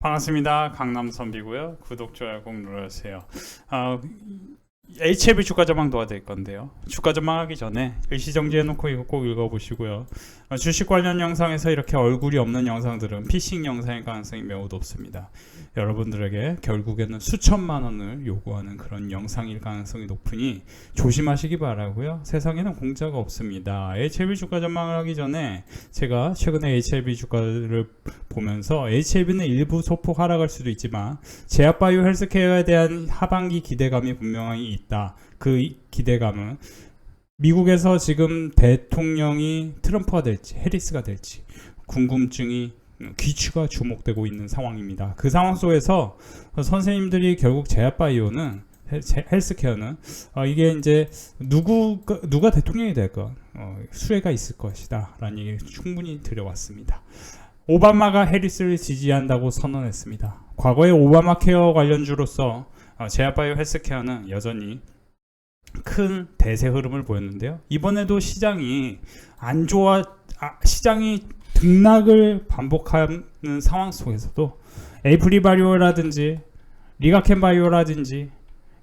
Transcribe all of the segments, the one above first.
반갑습니다. 강남선비고요. 구독, 좋아요 꼭 눌러주세요. HLB 주가 전망 도와드릴 건데요. 주가 전망하기 전에 일시정지 해놓고 이거 꼭 읽어보시고요. 주식 관련 영상에서 이렇게 얼굴이 없는 영상들은 피싱 영상일 가능성이 매우 높습니다. 여러분들에게 결국에는 수천만 원을 요구하는 그런 영상일 가능성이 높으니 조심하시기 바라고요. 세상에는 공짜가 없습니다. HLB 주가 전망을 하기 전에 제가 최근에 HLB 주가를 보면서 HLB는 일부 소폭 하락할 수도 있지만 제약바이오 헬스케어에 대한 하반기 기대감이 분명히 있다. 그 기대감은 미국에서 지금 대통령이 트럼프가 될지 해리스가 될지 궁금증이 귀추가 주목되고 있는 상황입니다. 그 상황 속에서 선생님들이 결국 제약바이오는 헬스케어는 이게 이제 누가 대통령이 될까 수혜가 있을 것이다 라는 얘기를 충분히 드려왔습니다. 오바마가 해리스를 지지한다고 선언했습니다. 과거에 오바마 케어 관련주로서 제약바이오 헬스케어는 여전히 큰 대세 흐름을 보였는데요. 이번에도 시장이 시장이 등락을 반복하는 상황 속에서도 에이프리 바이오라든지 리가켄 바이오라든지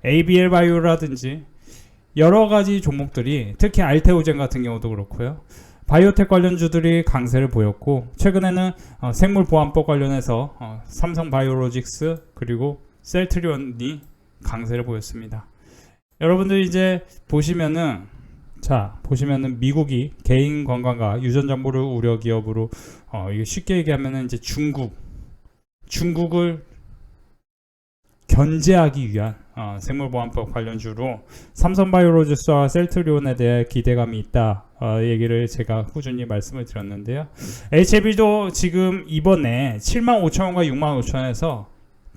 ABL 바이오라든지 여러 가지 종목들이 특히 알테오젠 같은 경우도 그렇고요. 바이오텍 관련주들이 강세를 보였고 최근에는 생물보안법 관련해서 삼성바이오로직스 그리고 셀트리온이 강세를 보였습니다. 여러분들 이제 보시면은 미국이 개인 건강과 유전 정보를 우려 기업으로 쉽게 얘기하면은 이제 중국을 견제하기 위한 생물보안법 관련주로 삼성바이오로직스와 셀트리온에 대해 기대감이 있다 얘기를 제가 꾸준히 말씀을 드렸는데요. HLB도 지금 이번에 75,000원과 65,000원에서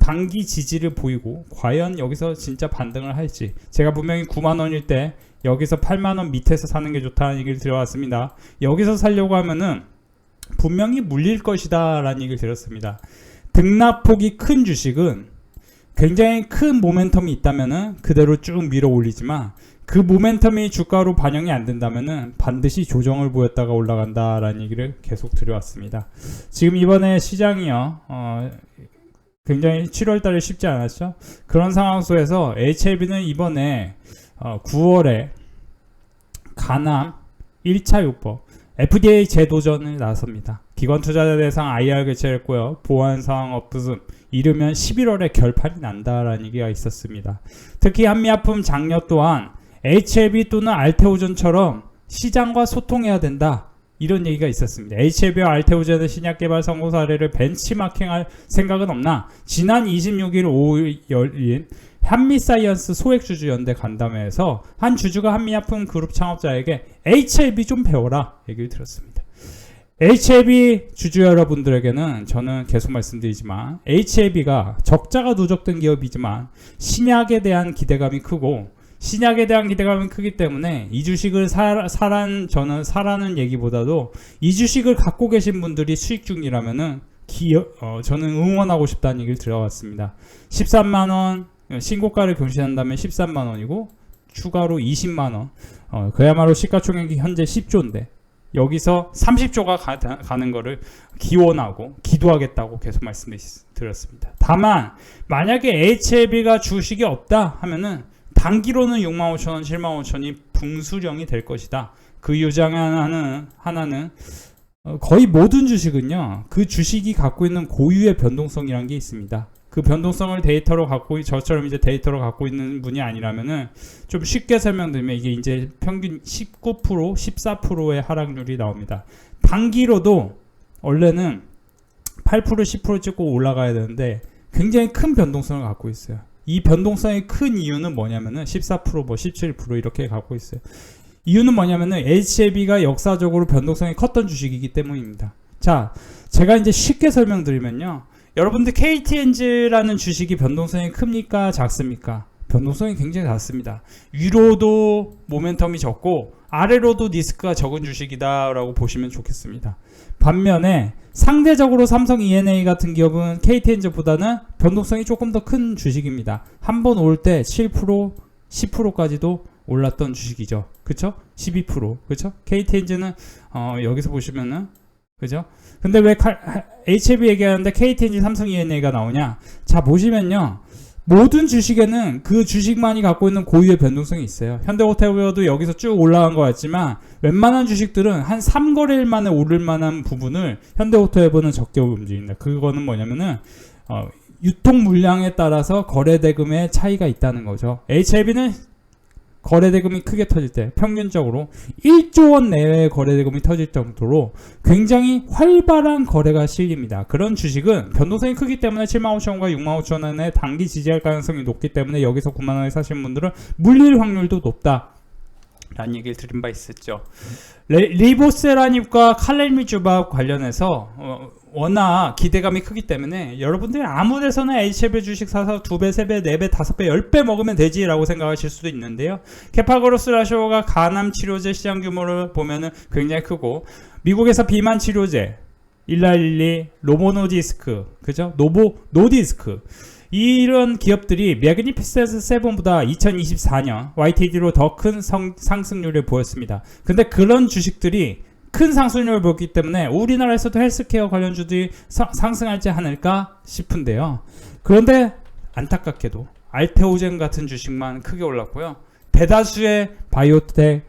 단기 지지를 보이고 과연 여기서 진짜 반등을 할지 제가 분명히 9만원일 때 여기서 8만원 밑에서 사는 게 좋다는 얘기를 드려왔습니다. 여기서 살려고 하면은 분명히 물릴 것이다 라는 얘기를 드렸습니다. 등락폭이 큰 주식은 굉장히 큰 모멘텀이 있다면은 그대로 쭉 밀어 올리지만 그 모멘텀이 주가로 반영이 안 된다면은 반드시 조정을 보였다가 올라간다라는 얘기를 계속 드려왔습니다. 지금 이번에 시장이요 굉장히 7월달에 쉽지 않았죠. 그런 상황 속에서 HLB는 이번에 9월에 가남 1차 요법 FDA 재도전을 나섭니다. 기관 투자자 대상 IR 개최를 했고요. 보안 상황 없음 이르면 11월에 결판이 난다라는 얘기가 있었습니다. 특히 한미약품 장려 또한 HLB 또는 알테오전처럼 시장과 소통해야 된다. 이런 얘기가 있었습니다. HLB와 알테오젠의 신약 개발 성공 사례를 벤치마킹할 생각은 없나? 지난 26일 5일 열린 한미사이언스 소액주주 연대 간담회에서 한 주주가 한미약품 그룹 창업자에게 HLB 좀 배워라 얘기를 들었습니다. HLB 주주 여러분들에게는 저는 계속 말씀드리지만 HLB가 적자가 누적된 기업이지만 신약에 대한 기대감이 크고 신약에 대한 기대감이 크기 때문에 이 주식을 저는 사라는 얘기보다도 이 주식을 갖고 계신 분들이 수익 중이라면은 저는 응원하고 싶다는 얘기를 들어왔습니다. 13만원 신고가를 경신한다면 13만원이고 추가로 20만원 그야말로 시가총액이 현재 10조인데 여기서 30조가 가는 거를 기원하고 기도하겠다고 계속 말씀드렸습니다. 다만 만약에 HLB가 주식이 없다 하면은 단기로는 65,000원, 75,000원이 붕수령이 될 것이다. 그 이유 중 하나는 거의 모든 주식은요. 그 주식이 갖고 있는 고유의 변동성이라는 게 있습니다. 그 변동성을 저처럼 이제 데이터로 갖고 있는 분이 아니라면은 좀 쉽게 설명드리면 이게 이제 평균 19%, 14%의 하락률이 나옵니다. 단기로도 원래는 8%, 10% 찍고 올라가야 되는데 굉장히 큰 변동성을 갖고 있어요. 이 변동성이 큰 이유는 뭐냐면은 14%, 17% 이렇게 갖고 있어요. 이유는 뭐냐면은 HLB가 역사적으로 변동성이 컸던 주식이기 때문입니다. 자, 제가 이제 쉽게 설명드리면요. 여러분들 KTNG라는 주식이 변동성이 큽니까? 작습니까? 변동성이 굉장히 작습니다. 위로도 모멘텀이 적고 아래로도 리스크가 적은 주식이다 라고 보시면 좋겠습니다. 반면에 상대적으로 삼성 E&A 같은 기업은 KTNG보다는 변동성이 조금 더 큰 주식입니다. 한 번 올 때 7%, 10%까지도 올랐던 주식이죠. 그쵸? 12%. 그쵸? KTNG는 여기서 보시면은 그죠? 근데 왜 HLB 얘기하는데 KTNG, 삼성 E&A가 나오냐? 자, 보시면요. 모든 주식에는 그 주식만이 갖고 있는 고유의 변동성이 있어요. 현대호텔도 여기서 쭉 올라간 것 같지만 웬만한 주식들은 한 3거래일 만에 오를 만한 부분을 현대호텔은 적게 움직인다. 그거는 뭐냐면은 유통 물량에 따라서 거래대금의 차이가 있다는 거죠. HLB는 거래대금이 크게 터질 때 평균적으로 1조 원 내외의 거래대금이 터질 정도로 굉장히 활발한 거래가 실립니다. 그런 주식은 변동성이 크기 때문에 75,000원과 65,000원의 단기 지지할 가능성이 높기 때문에 여기서 9만원에 사시는 분들은 물릴 확률도 높다 라는 얘기를 드린 바 있었죠. 리보세라닙과 칼렐미주밥 관련해서 워낙 기대감이 크기 때문에 여러분들이 아무 데서나 HLB 주식 사서 2배, 3배, 4배, 5배, 10배 먹으면 되지 라고 생각하실 수도 있는데요. 캐파그로스 라쇼가 간암 치료제 시장 규모를 보면은 굉장히 크고, 미국에서 비만 치료제 일라일리, 로보노디스크, 그죠? 노디스크, 이런 기업들이 매그니피센스 7보다 2024년 YTD로 더 큰 상승률을 보였습니다. 근데 그런 주식들이 큰 상승률을 보였기 때문에 우리나라에서도 헬스케어 관련주들이 상승하지 않을까 싶은데요. 그런데 안타깝게도 알테오젠 같은 주식만 크게 올랐고요. 대다수의 바이오텍,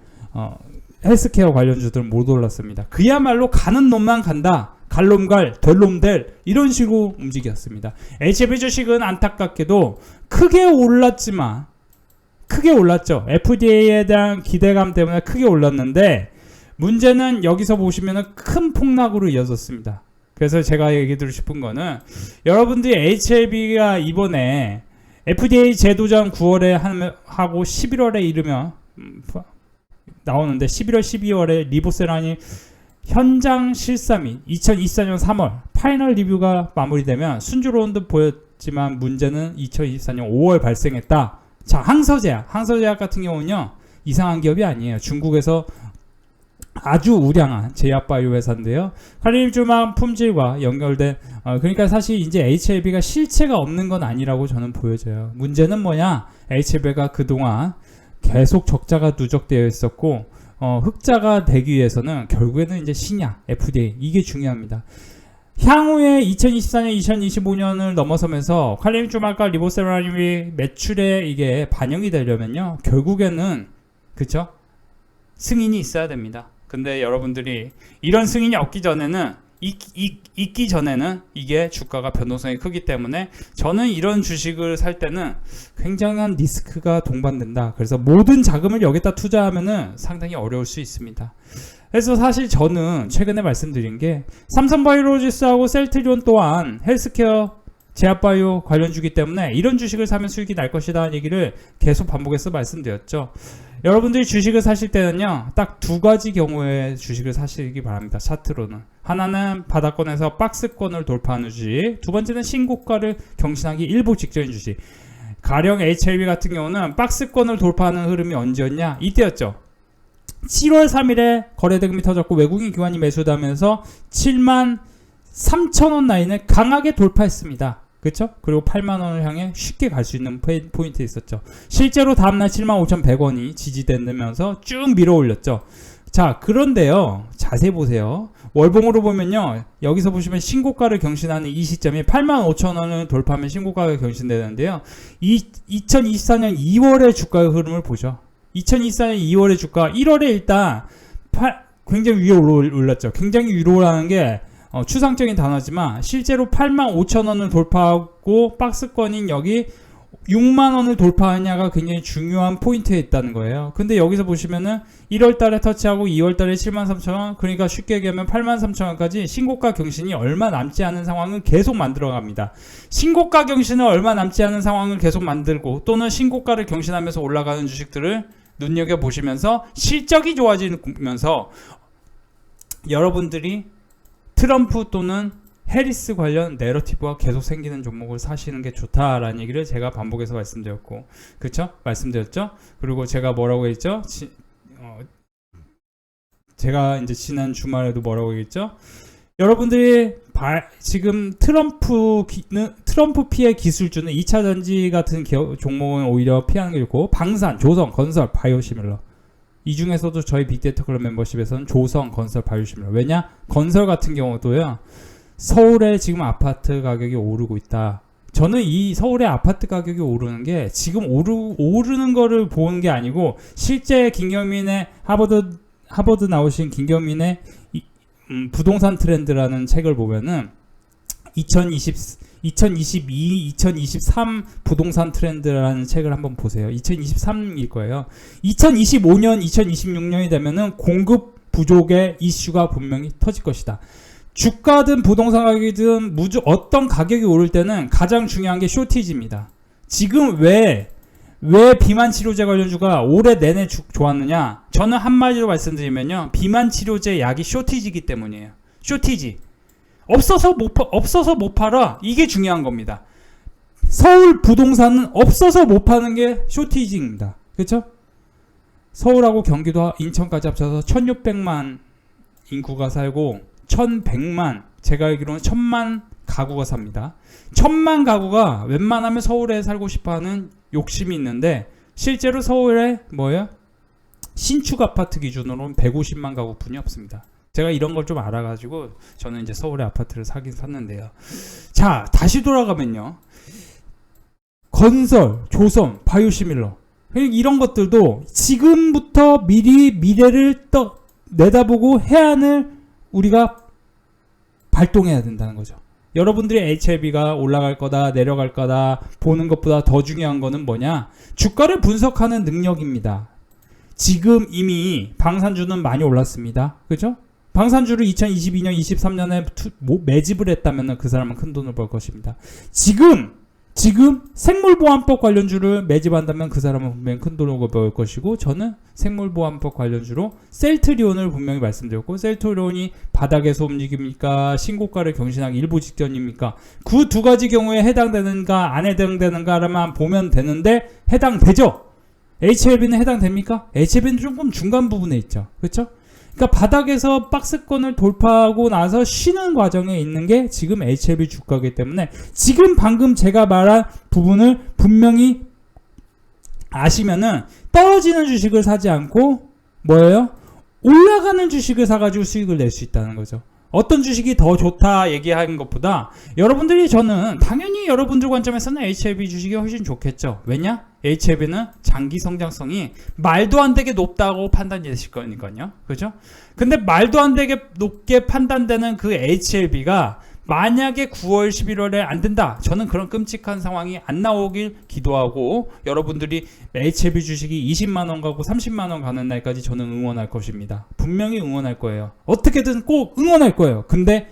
헬스케어 관련주들은 못 올랐습니다. 그야말로 가는 놈만 간다. 갈 놈 갈, 될 놈 될, 이런 식으로 움직였습니다. HLB 주식은 안타깝게도 크게 올랐지만, 크게 올랐죠. FDA에 대한 기대감 때문에 크게 올랐는데, 문제는 여기서 보시면은 큰 폭락으로 이어졌습니다. 그래서 제가 얘기 드리고 싶은 거는, 여러분들이 HLB가 이번에 FDA 제도전 9월에 하고 11월에 이르면 나오는데, 11월, 12월에 리보세라니 현장 실사및 2024년 3월 파이널 리뷰가 마무리되면 순조로운 듯 보였지만 문제는 2024년 5월 발생했다. 자, 항서제약 같은 경우는요, 이상한 기업이 아니에요. 중국에서 아주 우량한 제약바이오 회사인데요. 칼림주만 품질과 연결된, 그러니까 사실 이제 HLB가 실체가 없는 건 아니라고 저는 보여져요. 문제는 뭐냐? HLB가 그동안 계속 적자가 누적되어 있었고, 흑자가 되기 위해서는 결국에는 이제 신약, FDA, 이게 중요합니다. 향후에 2024년, 2025년을 넘어서면서 칼림주말과 리보세라님이 매출에 이게 반영이 되려면요, 결국에는, 그쵸? 승인이 있어야 됩니다. 근데 여러분들이 이런 승인이 없기 전에는, 있기 전에는 이게 주가가 변동성이 크기 때문에 저는 이런 주식을 살 때는 굉장한 리스크가 동반된다. 그래서 모든 자금을 여기다 투자하면은 상당히 어려울 수 있습니다. 그래서 사실 저는 최근에 말씀드린 게 삼성바이오로지스하고 셀트리온 또한 헬스케어 제약바이오 관련주기 때문에 이런 주식을 사면 수익이 날 것이다 하는 얘기를 계속 반복해서 말씀드렸죠. 여러분들이 주식을 사실 때는요, 딱 두 가지 경우의 주식을 사시기 바랍니다. 차트로는. 하나는 바닥권에서 박스권을 돌파하는 주식, 두 번째는 신고가를 경신하기 일보 직전인 주식. 가령 HLB 같은 경우는 박스권을 돌파하는 흐름이 언제였냐? 이때였죠. 7월 3일에 거래대금이 터졌고 외국인 기관이 매수하면서 73,000원 라인을 강하게 돌파했습니다. 그쵸? 그리고 8만원을 향해 쉽게 갈 수 있는 포인트 있었죠. 실제로 다음날 75,100원이 지지되면서 쭉 밀어 올렸죠. 자, 그런데요, 자세히 보세요. 월봉으로 보면요, 여기서 보시면 신고가를 경신하는 이 시점이 85,000원을 돌파하면 신고가가 경신되는데요, 2024년 2월의 주가의 흐름을 보죠. 2024년 2월의 주가, 1월에 일단 굉장히 위에 올랐죠. 굉장히 위로 올라가는 게 추상적인 단어지만 실제로 85,000원을 돌파하고 박스권인 여기 6만원을 돌파하냐가 굉장히 중요한 포인트에 있다는 거예요. 근데 여기서 보시면은 1월달에 터치하고 2월달에 73,000원, 그러니까 쉽게 얘기하면 83,000원까지 신고가 경신이 얼마 남지 않은 상황을 계속 만들어갑니다. 신고가 경신을 얼마 남지 않은 상황을 계속 만들고 또는 신고가를 경신하면서 올라가는 주식들을 눈여겨보시면서 실적이 좋아지면서 여러분들이 트럼프 또는 해리스 관련 내러티브가 계속 생기는 종목을 사시는 게 좋다라는 얘기를 제가 반복해서 말씀드렸고, 그쵸? 말씀드렸죠? 그리고 제가 뭐라고 했죠? 제가 이제 지난 주말에도 뭐라고 했죠? 여러분들이 지금 트럼프 피해 기술주는 2차 전지 같은 종목은 오히려 피하는 게 좋고, 방산, 조선, 건설, 바이오시밀러, 이 중에서도 저희 빅데이터 클럽 멤버십에서는 조성, 건설, 바이오시밀러. 왜냐? 건설 같은 경우도요. 서울에 지금 아파트 가격이 오르고 있다. 저는 이 서울의 아파트 가격이 오르는 게 지금 오르는 거를 보는 게 아니고 실제 김경민의 하버드 나오신 김경민의 부동산 트렌드라는 책을 보면은 2022, 2023 부동산 트렌드라는 책을 한번 보세요. 2023일 거예요. 2025년, 2026년이 되면은 공급 부족의 이슈가 분명히 터질 것이다. 주가든 부동산 가격이든 어떤 가격이 오를 때는 가장 중요한 게 쇼티지입니다. 지금 왜 비만 치료제 관련주가 올해 내내 좋았느냐? 저는 한마디로 말씀드리면요. 비만 치료제 약이 쇼티지이기 때문이에요. 쇼티지. 없어서 못 팔아. 이게 중요한 겁니다. 서울 부동산은 없어서 못 파는 게 쇼티지입니다. 그렇죠? 서울하고 경기도, 인천까지 합쳐서 1600만 인구가 살고 1100만, 제가 알기로는 1000만 가구가 삽니다. 1000만 가구가 웬만하면 서울에 살고 싶어하는 욕심이 있는데 실제로 서울에 뭐예요? 신축 아파트 기준으로는 150만 가구뿐이 없습니다. 제가 이런 걸 좀 알아가지고 저는 이제 서울에 아파트를 사긴 샀는데요. 자, 다시 돌아가면요. 건설, 조선, 바이오시밀러 이런 것들도 지금부터 미리 미래를 내다보고 해안을 우리가 발동해야 된다는 거죠. 여러분들이 HLB가 올라갈 거다 내려갈 거다 보는 것보다 더 중요한 거는 뭐냐? 주가를 분석하는 능력입니다. 지금 이미 방산주는 많이 올랐습니다. 그죠? 방산주를 2022년 23년에 매집을 했다면 그 사람은 큰 돈을 벌 것입니다. 지금 생물보안법 관련주를 매집한다면 그 사람은 분명히 큰 돈을 벌 것이고, 저는 생물보안법 관련주로 셀트리온을 분명히 말씀드렸고, 셀트리온이 바닥에서 움직입니까? 신고가를 경신하기 일부 직전입니까? 그 두 가지 경우에 해당되는가 안 해당되는가만 보면 되는데 해당되죠? HLB는 해당됩니까? HLB는 조금 중간 부분에 있죠. 그렇죠? 그러니까 바닥에서 박스권을 돌파하고 나서 쉬는 과정에 있는 게 지금 HLB 주가이기 때문에 지금 방금 제가 말한 부분을 분명히 아시면은 떨어지는 주식을 사지 않고 뭐예요? 올라가는 주식을 사가지고 수익을 낼 수 있다는 거죠. 어떤 주식이 더 좋다 얘기하는 것보다 저는 당연히 여러분들 관점에서는 HLB 주식이 훨씬 좋겠죠. 왜냐? HLB는 장기 성장성이 말도 안 되게 높다고 판단되실 거니까요. 그죠? 근데 말도 안 되게 높게 판단되는 그 HLB가 만약에 9월, 11월에 안 된다. 저는 그런 끔찍한 상황이 안 나오길 기도하고 여러분들이 HLB 주식이 20만원 가고 30만원 가는 날까지 저는 응원할 것입니다. 분명히 응원할 거예요. 어떻게든 꼭 응원할 거예요. 근데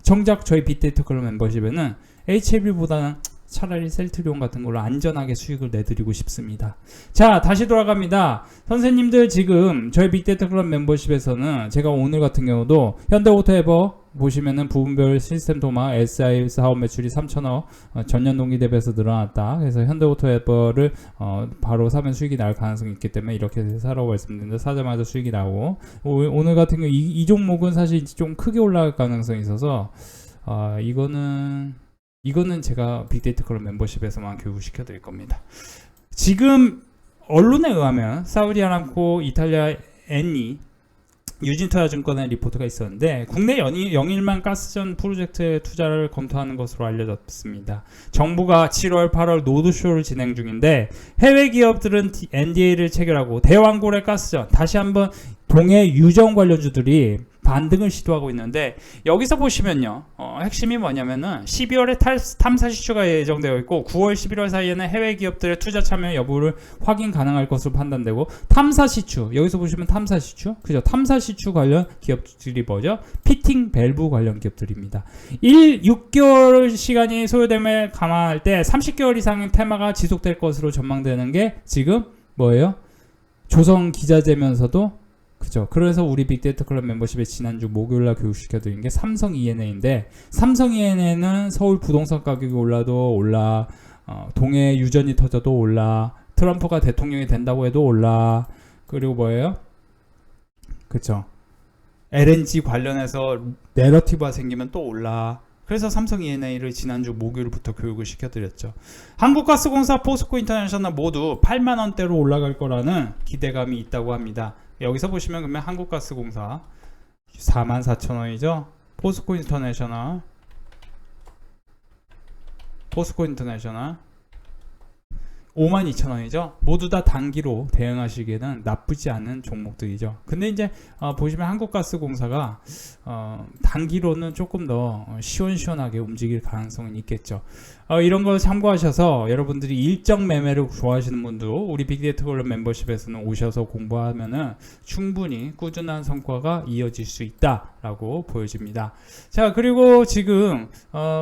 정작 저희 빅데이터 클럽 멤버십에는 HLB보다는 차라리 셀트리온 같은 걸로 안전하게 수익을 내드리고 싶습니다. 자, 다시 돌아갑니다. 선생님들 지금 저희 빅데이터 클럽 멤버십에서는 제가 오늘 같은 경우도 현대오토에버 보시면은 부분별 시스템 도마 SI 사업 매출이 3천억 전년 동기 대비해서 늘어났다. 그래서 현대오토에버를 바로 사면 수익이 날 가능성이 있기 때문에 이렇게 사라고 말씀드렸는데 사자마자 수익이 나오고, 오늘 같은 경우 이 종목은 사실 좀 크게 올라갈 가능성이 있어서 이거는 제가 빅데이터 클럽 멤버십에서만 교육시켜 드릴 겁니다. 지금 언론에 의하면 사우디 아람코, 이탈리아 엔이 유진투자증권의 리포트가 있었는데 국내 영일만 가스전 프로젝트에 투자를 검토하는 것으로 알려졌습니다. 정부가 7월, 8월 노드쇼를 진행 중인데 해외 기업들은 NDA를 체결하고 대왕고래 가스전, 다시 한번 동해 유정 관련주들이 반등을 시도하고 있는데, 여기서 보시면요, 핵심이 뭐냐면은 12월에 탐사 시추가 예정되어 있고 9월, 11월 사이에는 해외 기업들의 투자 참여 여부를 확인 가능할 것으로 판단되고, 탐사 시추, 여기서 보시면 탐사 시추, 그죠? 탐사 시추 관련 기업들이 뭐죠? 피팅 밸브 관련 기업들입니다. 6개월 시간이 소요됨을 감안할 때 30개월 이상의 테마가 지속될 것으로 전망되는 게 지금 뭐예요? 조성 기자재면서도, 그죠. 그래서 우리 빅데이터 클럽 멤버십에 지난주 목요일날 교육시켜드린 게 삼성 ENA인데, 삼성 ENA는 서울 부동산 가격이 올라도 올라, 동해 유전이 터져도 올라, 트럼프가 대통령이 된다고 해도 올라, 그리고 뭐예요? 그쵸. LNG 관련해서 내러티브가 생기면 또 올라. 그래서 삼성 E&A를 지난주 목요일부터 교육을 시켜드렸죠. 한국가스공사, 포스코 인터내셔널 모두 8만원대로 올라갈 거라는 기대감이 있다고 합니다. 여기서 보시면 그러면 한국가스공사 44,000원이죠. 포스코 인터내셔널 52,000원이죠. 모두 다 단기로 대응하시기에는 나쁘지 않은 종목들이죠. 근데 이제 보시면 한국가스공사가 단기로는 조금 더 시원시원하게 움직일 가능성은 있겠죠. 이런 걸 참고하셔서 여러분들이 일정 매매를 좋아하시는 분도 우리 빅데이터 클럽 멤버십에서는 오셔서 공부하면은 충분히 꾸준한 성과가 이어질 수 있다라고 보여집니다. 자, 그리고 지금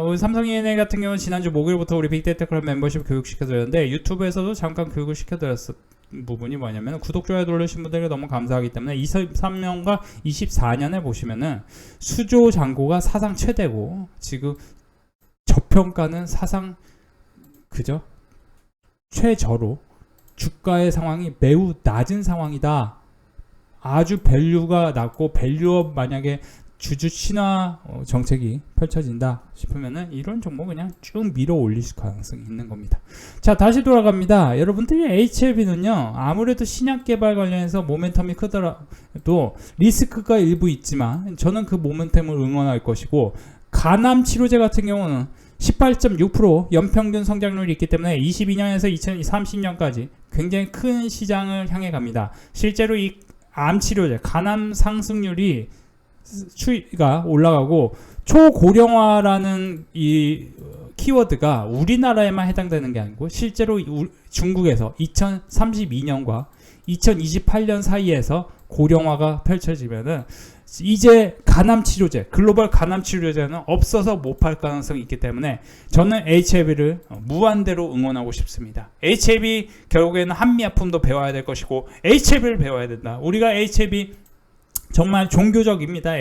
우리 삼성 E&A 같은 경우는 지난주 목요일부터 우리 빅데이터 클럽 멤버십 교육시켜드렸는데 유튜브에서도 잠깐 교육을 시켜드렸을 부분이 뭐냐면 구독, 좋아요 누르신 분들에게 너무 감사하기 때문에 23년과 24년에 보시면은 수조 잔고가 사상 최대고 지금 저평가는 사상 그죠? 최저로 주가의 상황이 매우 낮은 상황이다. 아주 밸류가 낮고 밸류업 만약에 주주 친화 정책이 펼쳐진다 싶으면은 이런 종목 그냥 쭉 밀어 올릴 가능성이 있는 겁니다. 자, 다시 돌아갑니다. 여러분들이 HLB는요 아무래도 신약 개발 관련해서 모멘텀이 크더라도 리스크가 일부 있지만 저는 그 모멘텀을 응원할 것이고, 간암 치료제 같은 경우는 18.6% 연평균 성장률이 있기 때문에 22년에서 2030년까지 굉장히 큰 시장을 향해 갑니다. 실제로 이 암 치료제, 간암 상승률이 추이가 올라가고, 초고령화라는 이 키워드가 우리나라에만 해당되는 게 아니고 실제로 중국에서 2032년과 2028년 사이에서 고령화가 펼쳐지면은 이제 간암 치료제, 글로벌 간암 치료제는 없어서 못 팔 가능성이 있기 때문에 저는 HLB를 무한대로 응원하고 싶습니다. HLB 결국에는 한미아품도 배워야 될 것이고 HLB를 배워야 된다. 우리가 HLB 정말 종교적입니다.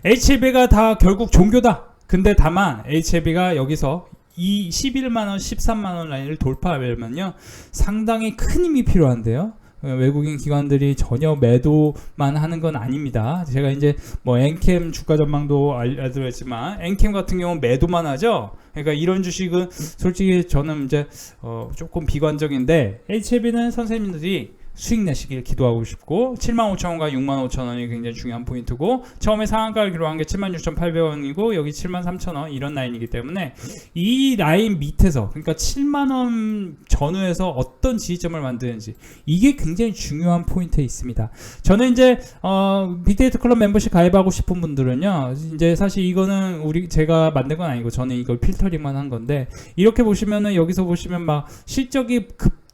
HLB가 다 결국 종교다. 근데 다만 HLB가 여기서 이 11만원, 13만원 라인을 돌파하려면요 상당히 큰 힘이 필요한데요. 외국인 기관들이 전혀 매도만 하는 건 아닙니다. 제가 이제 뭐 엔캠 주가 전망도 알려드렸지만 엔캠 같은 경우는 매도만 하죠. 그러니까 이런 주식은 솔직히 저는 이제 조금 비관적인데, HLB는 선생님들이 수익 내시길 기도하고 싶고, 75,000원과 65,000원이 굉장히 중요한 포인트고, 처음에 상한가를 기록한 게 76,800원이고 여기 73,000원 이런 라인이기 때문에 이 라인 밑에서, 그러니까 7만원 전후에서 어떤 지지점을 만드는지 이게 굉장히 중요한 포인트에 있습니다. 저는 이제 빅데이터 클럽 membership 가입하고 싶은 분들은요, 이제 사실 이거는 제가 만든 건 아니고 저는 이걸 필터링만 한 건데, 이렇게 보시면은 여기서 보시면 막 실적이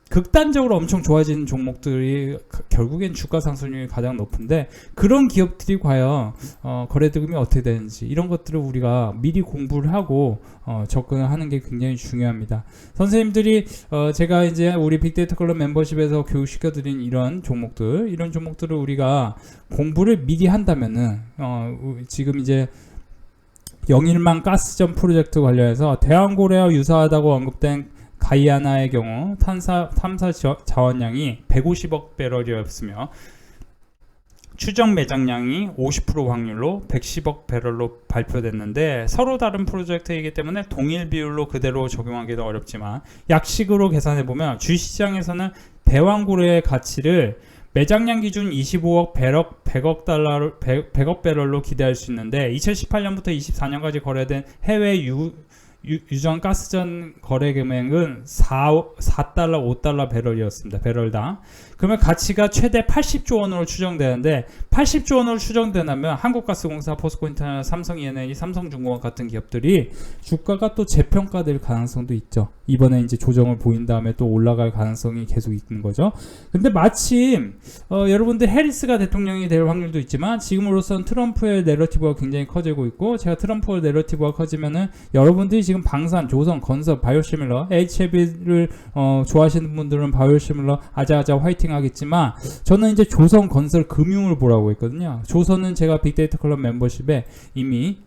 극단적으로 엄청 좋아지는 종목들이 결국엔 주가 상승률이 가장 높은데, 그런 기업들이 과연 거래대금이 어떻게 되는지 이런 것들을 우리가 미리 공부를 하고 접근을 하는 게 굉장히 중요합니다. 선생님들이 제가 이제 우리 빅데이터 클럽 멤버십에서 교육시켜드린 이런 종목들을 우리가 공부를 미리 한다면은 지금 이제 영일만 가스전 프로젝트 관련해서 대왕고래와 유사하다고 언급된 가이아나의 경우 탐사 자원량이 150억 배럴이었으며 추정 매장량이 50% 확률로 110억 배럴로 발표됐는데, 서로 다른 프로젝트이기 때문에 동일 비율로 그대로 적용하기도 어렵지만 약식으로 계산해보면 주시장에서는 대왕고래의 가치를 매장량 기준 25억 100억 배럴로 기대할 수 있는데, 2018년부터 24년까지 거래된 해외 유전 가스전 거래 금액은 4달러, 5달러 배럴이었습니다. 배럴당. 그러면 가치가 최대 80조 원으로 추정되는데, 80조 원으로 추정되면 한국가스공사, 포스코인터내셔널, 삼성 E&A, 삼성중공업 같은 기업들이 주가가 또 재평가될 가능성도 있죠. 이번에 이제 조정을 보인 다음에 또 올라갈 가능성이 계속 있는 거죠. 근데 마침 여러분들 해리스가 대통령이 될 확률도 있지만, 지금으로선 트럼프의 내러티브가 굉장히 커지고 있고, 제가 트럼프의 내러티브가 커지면은 여러분들이 지금 방산, 조선, 건설, 바이오시밀러, HLB를 좋아하시는 분들은 바이오시밀러 아자아자 화이팅 하겠지만, 저는 이제 조선, 건설, 금융을 보라고 했거든요. 조선은 제가 빅데이터 클럽 멤버십에 이미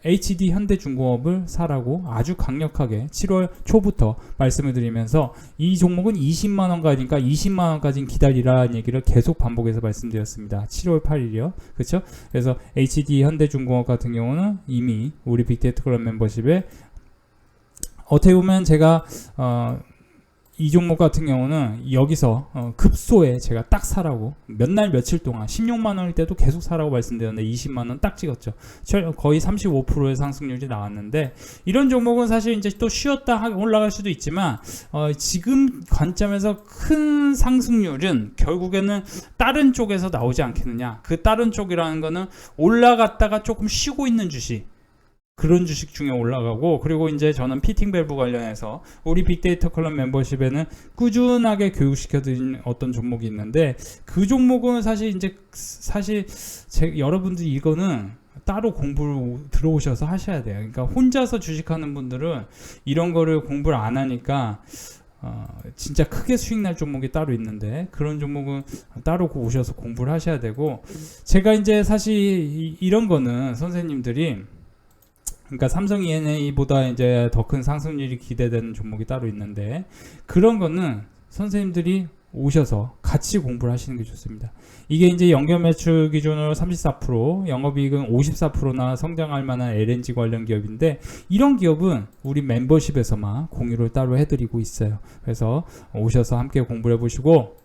HD 현대중공업을 사라고 아주 강력하게 7월 초부터 말씀을 드리면서 이 종목은 20만 원가니까 20만 원까지는 기다리라는 얘기를 계속 반복해서 말씀드렸습니다. 7월 8일이요. 그렇죠? 그래서 HD 현대중공업 같은 경우는 이미 우리 빅데이터 클럽 멤버십에 어떻게 보면 제가 이 종목 같은 경우는 여기서 급소에 제가 딱 사라고 몇 날 며칠 동안 16만 원일 때도 계속 사라고 말씀드렸는데 20만 원 딱 찍었죠. 거의 35%의 상승률이 나왔는데 이런 종목은 사실 이제 또 쉬었다 올라갈 수도 있지만 지금 관점에서 큰 상승률은 결국에는 다른 쪽에서 나오지 않겠느냐. 그 다른 쪽이라는 거는 올라갔다가 조금 쉬고 있는 주식, 그런 주식 중에 올라가고, 그리고 이제 저는 피팅 밸브 관련해서 우리 빅데이터 클럽 멤버십에는 꾸준하게 교육시켜 드리는 어떤 종목이 있는데 그 종목은 사실 여러분들이 이거는 따로 공부를 들어오셔서 하셔야 돼요. 그러니까 혼자서 주식하는 분들은 이런 거를 공부를 안 하니까 진짜 크게 수익 날 종목이 따로 있는데 그런 종목은 따로 오셔서 공부를 하셔야 되고, 제가 이제 사실 이런 거는 선생님들이, 그러니까 삼성 E&A보다 이제 더 큰 상승률이 기대되는 종목이 따로 있는데 그런 거는 선생님들이 오셔서 같이 공부를 하시는 게 좋습니다. 이게 이제 연결 매출 기준으로 34%, 영업이익은 54%나 성장할 만한 LNG 관련 기업인데 이런 기업은 우리 멤버십에서만 공유를 따로 해드리고 있어요. 그래서 오셔서 함께 공부를 해보시고,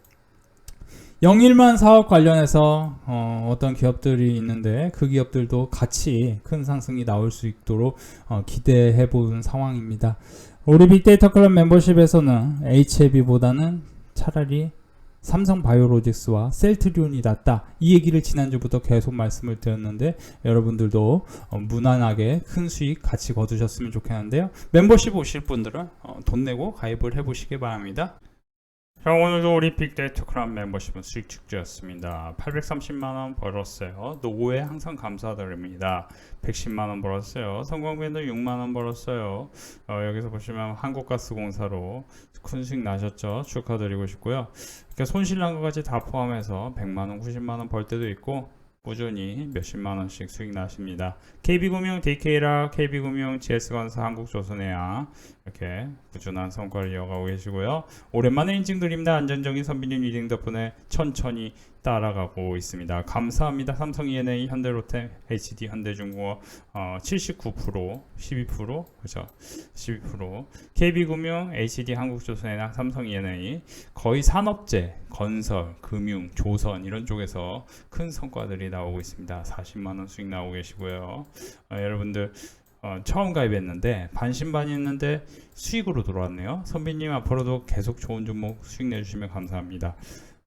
영일만 사업 관련해서 어떤 기업들이 있는데 그 기업들도 같이 큰 상승이 나올 수 있도록 기대해 보는 상황입니다. 우리 빅데이터 클럽 멤버십에서는 HLB보다는 차라리 삼성바이오로직스와 셀트리온이 낫다, 이 얘기를 지난주부터 계속 말씀을 드렸는데 여러분들도 무난하게 큰 수익 같이 거두셨으면 좋겠는데요. 멤버십 오실 분들은 돈 내고 가입을 해보시기 바랍니다. 자, 오늘도 우리 빅데이터 클럽 멤버십은 수익 축제였습니다. 830만원 벌었어요. 노후에 항상 감사드립니다. 110만원 벌었어요. 성공비도 6만원 벌었어요. 여기서 보시면 한국가스공사로 큰 수익 나셨죠? 축하드리고 싶고요. 그러니까 손실난 것까지 다 포함해서 100만원, 90만원 벌 때도 있고 꾸준히 몇십만원씩 수익 나십니다. KB금융, DK라, KB금융, GS건설, 한국조선해양 이렇게 꾸준한 성과를 이어가고 계시고요. 오랜만에 인증드립니다. 안전적인 선비님 리딩 덕분에 천천히 따라가고 있습니다. 감사합니다. 삼성 E&A, 현대로템, HD 현대중공업 79%, 12%, 그렇죠? 12%, KB금융, HD 한국조선해양, 삼성 E&A 거의 산업재, 건설, 금융, 조선 이런 쪽에서 큰 성과들이 나오고 있습니다. 40만원 수익 나오고 계시고요. 여러분들 처음 가입했는데 반신반의했는데 수익으로 돌아왔네요. 선비님 앞으로도 계속 좋은 종목 수익 내주시면 감사합니다.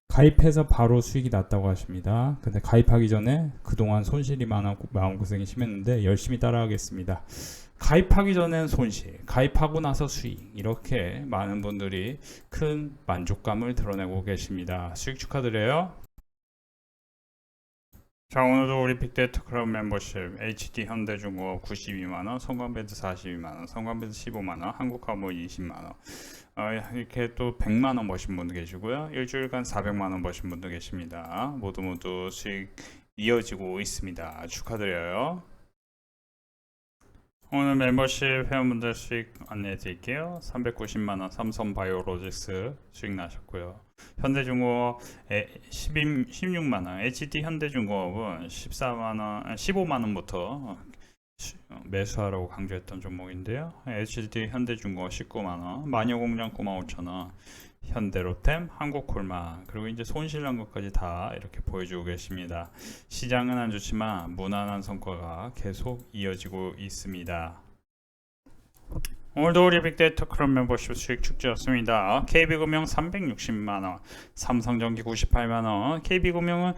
가입해서 바로 수익이 났다고 하십니다. 근데 가입하기 전에 그동안 손실이 많았고 마음고생이 심했는데 열심히 따라가겠습니다. 가입하기 전엔 손실, 가입하고 나서 수익, 이렇게 많은 분들이 큰 만족감을 드러내고 계십니다. 수익 축하드려요. 자, 오늘도 우리 빅데이터 클럽 멤버십 HD 현대중공업 92만원, 성광배드 42만원, 성광배드 15만원, 한국화물 20만원, 이렇게 또 100만원 버신 분도 계시고요. 일주일간 400만원 버신 분도 계십니다. 모두 수익 이어지고 있습니다. 축하드려요. 오늘 멤버십 회원분들 수익 안내해 드릴게요. 390만원 삼성바이오로직스 수익 나셨고요. 현대중공업 16만원, HD 현대중공업은 15만원부터 매수하라고 강조했던 종목인데요. HD 현대중공업 19만원, 마녀공장 95,000원, 현대로템, 한국콜마, 그리고 이제 손실난 것까지 다 이렇게 보여주고 계십니다. 시장은 안 좋지만 무난한 성과가 계속 이어지고 있습니다. 오늘도 우리 빅데이터 클럽 멤버십 수익 축제였습니다. KB금융 360만원, 삼성전기 98만원, KB금융은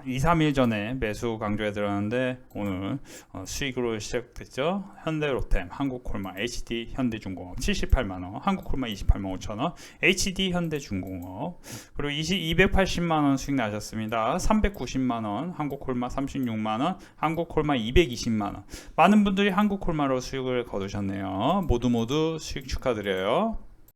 2, 3일 전에 매수 강조해 드렸는데 오늘 수익으로 시작됐죠. 현대로템, 한국콜마, HD 현대중공업 78만원, 한국콜마 28만 5천원, HD 현대중공업, 그리고 280만원 수익 나셨습니다. 390만원, 한국콜마 36만원, 한국콜마 220만원. 많은 분들이 한국콜마로 수익을 거두셨네요. 모두 수익 축하드려요.